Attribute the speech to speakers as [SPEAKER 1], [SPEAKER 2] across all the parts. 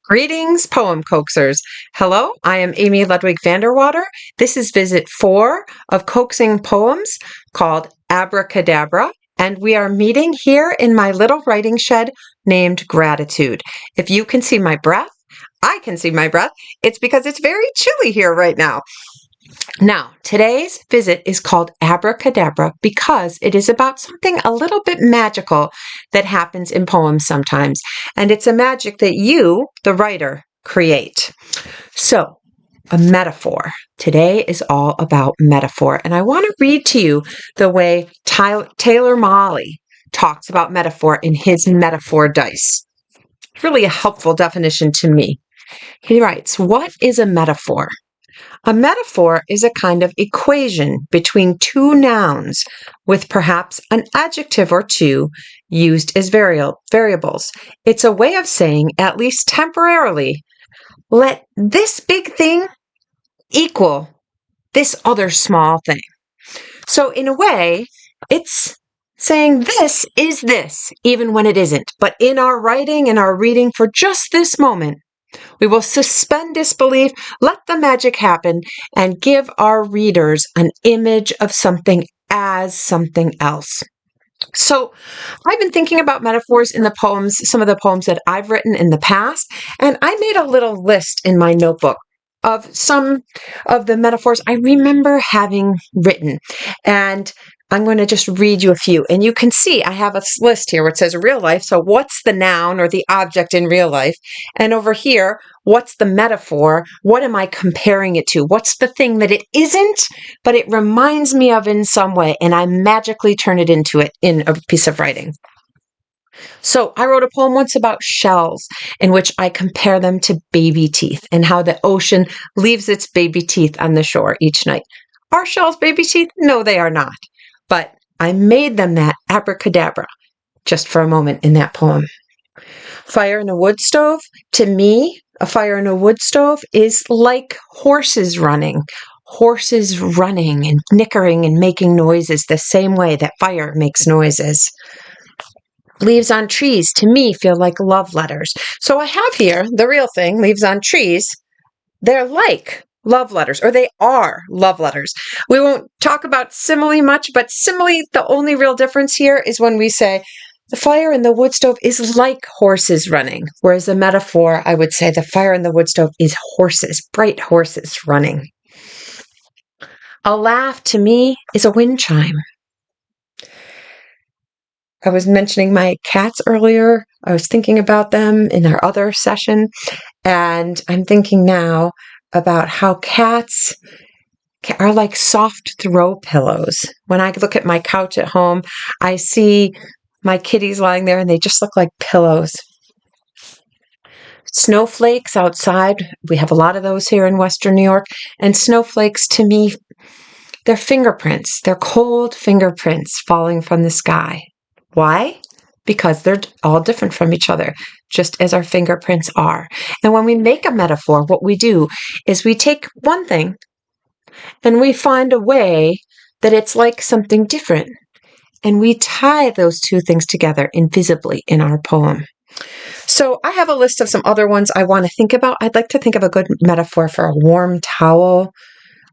[SPEAKER 1] Greetings, poem coaxers. Hello, I am Amy Ludwig VanDerwater. This is visit 4 of Coaxing poems called Abracadabra, and we are meeting here in my little writing shed named Gratitude. If you can see my breath, I can see my breath. It's because it's very chilly here right now. Now, today's visit is called Abracadabra because it is about something a little bit magical that happens in poems sometimes. And it's a magic that you, the writer, create. So, a metaphor. Today is all about metaphor. And I want to read to you the way Taylor Mali talks about metaphor in his Metaphor Dice. It's really a helpful definition to me. He writes, "What is a metaphor? A metaphor is a kind of equation between two nouns with perhaps an adjective or two used as variables. It's a way of saying, at least temporarily, let this big thing equal this other small thing." So in a way, it's saying this is this, even when it isn't. But in our writing and our reading for just this moment, we will suspend disbelief, let the magic happen, and give our readers an image of something as something else. So I've been thinking about metaphors in the poems, some of the poems that I've written in the past, and I made a little list in my notebook of some of the metaphors I remember having written. And I'm going to just read you a few. And you can see I have a list here where it says real life. So what's the noun or the object in real life? And over here, what's the metaphor? What am I comparing it to? What's the thing that it isn't, but it reminds me of in some way, and I magically turn it into it in a piece of writing. So I wrote a poem once about shells in which I compare them to baby teeth and how the ocean leaves its baby teeth on the shore each night. Are shells baby teeth? No, they are not. But I made them that abracadabra just for a moment in that poem. Fire in a wood stove. To me, a fire in a wood stove is like horses running. Horses running and nickering and making noises the same way that fire makes noises. Leaves on trees, to me, feel like love letters. So I have here the real thing, leaves on trees. They're like love letters, or they are love letters. We won't talk about simile much, but simile, the only real difference here is when we say the fire in the wood stove is like horses running, whereas the metaphor, I would say the fire in the wood stove is horses, bright horses running. A laugh, to me, is a wind chime. I was mentioning my cats earlier. I was thinking about them in our other session, and I'm thinking now about how cats are like soft throw pillows. When I look at my couch at home, I see my kitties lying there and they just look like pillows. Snowflakes outside, we have a lot of those here in Western New York, and snowflakes, to me, they're fingerprints. They're cold fingerprints falling from the sky. Why? Because they're all different from each other, just as our fingerprints are. And when we make a metaphor, what we do is we take one thing and we find a way that it's like something different. And we tie those two things together invisibly in our poem. So I have a list of some other ones I want to think about. I'd like to think of a good metaphor for a warm towel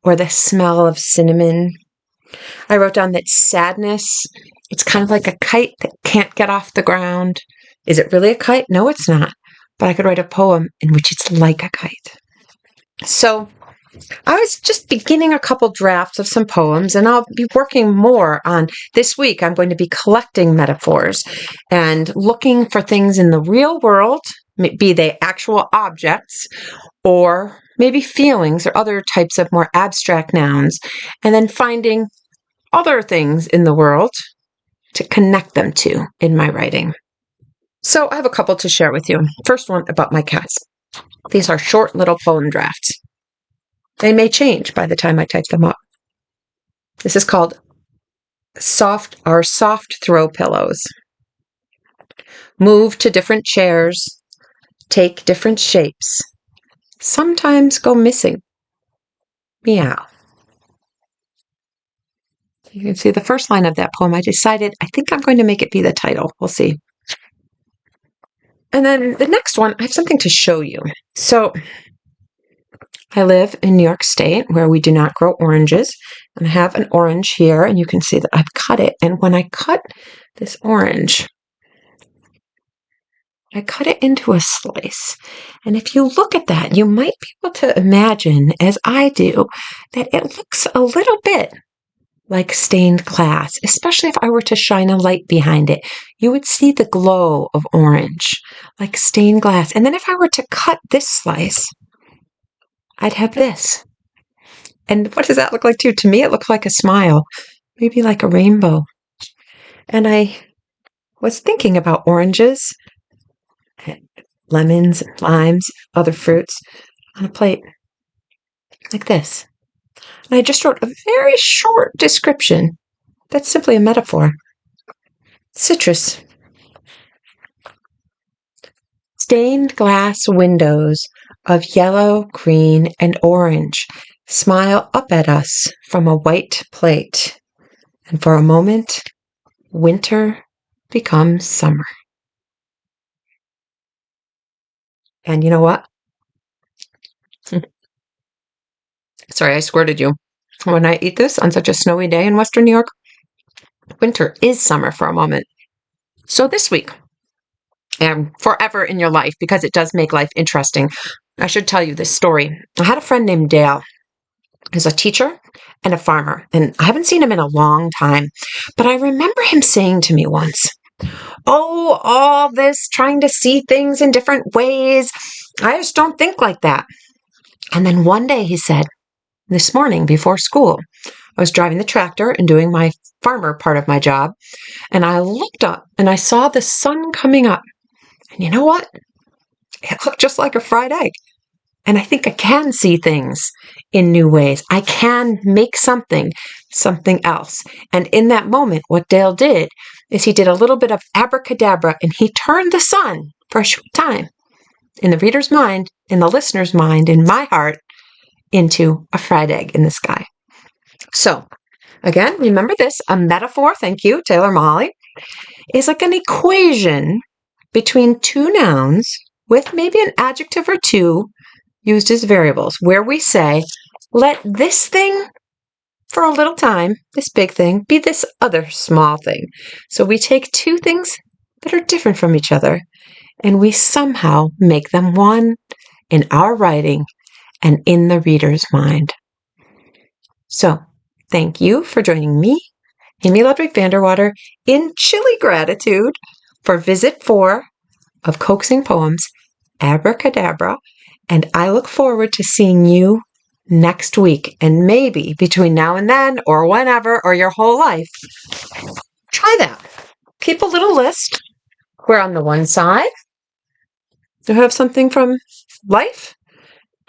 [SPEAKER 1] or the smell of cinnamon. I wrote down that sadness, it's kind of like a kite that can't get off the ground. Is it really a kite? No, it's not. But I could write a poem in which it's like a kite. So I was just beginning a couple drafts of some poems, and I'll be working more on this week. I'm going to be collecting metaphors and looking for things in the real world, be they actual objects or maybe feelings or other types of more abstract nouns, and then finding other things in the world to connect them to in my writing. So I have a couple to share with you. First one about my cats. These are short little poem drafts. They may change by the time I type them up. This is called our soft throw pillows. Move to different chairs, take different shapes, sometimes go missing. Meow. You can see the first line of that poem. I think I'm going to make it be the title. We'll see. And then the next one, I have something to show you. So I live in New York State where we do not grow oranges. And I have an orange here, and you can see that I've cut it. And when I cut this orange, I cut it into a slice. And if you look at that, you might be able to imagine, as I do, that it looks a little bit like stained glass, especially if I were to shine a light behind it. You would see the glow of orange, like stained glass. And then if I were to cut this slice, I'd have this. And what does that look like too? To me, it looks like a smile, maybe like a rainbow. And I was thinking about oranges, lemons, limes, other fruits on a plate like this. And I just wrote a very short description that's simply a metaphor. Citrus. Stained glass windows of yellow, green, and orange smile up at us from a white plate. And for a moment, winter becomes summer. And you know what? Sorry, I squirted you. When I eat this on such a snowy day in Western New York, winter is summer for a moment. So this week, and forever in your life, because it does make life interesting, I should tell you this story. I had a friend named Dale. He's a teacher and a farmer, and I haven't seen him in a long time. But I remember him saying to me once, "Oh, all this trying to see things in different ways. I just don't think like that." And then one day he said, this morning before school, I was driving the tractor and doing my farmer part of my job, and I looked up and I saw the sun coming up. And you know what? It looked just like a fried egg. And I think I can see things in new ways. I can make something else. And in that moment, what Dale did is he did a little bit of abracadabra, and he turned the sun for a short time in the reader's mind, in the listener's mind, in my heart, into a fried egg in the sky. So, again, remember this, a metaphor, thank you, Taylor Molly, is like an equation between two nouns with maybe an adjective or two used as variables, where we say, let this thing for a little time, this big thing, be this other small thing. So we take two things that are different from each other, and we somehow make them one in our writing and in the reader's mind. So, thank you for joining me, Amy Ludwig VanDerwater, in chilly gratitude for Visit 4 of Coaxing Poems, Abracadabra, and I look forward to seeing you next week. And maybe between now and then, or whenever, or your whole life, try that. Keep a little list where on the one side you have something from life,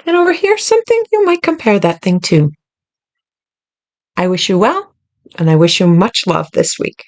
[SPEAKER 1] and over here something you might compare that thing to. I wish you well, and I wish you much love this week.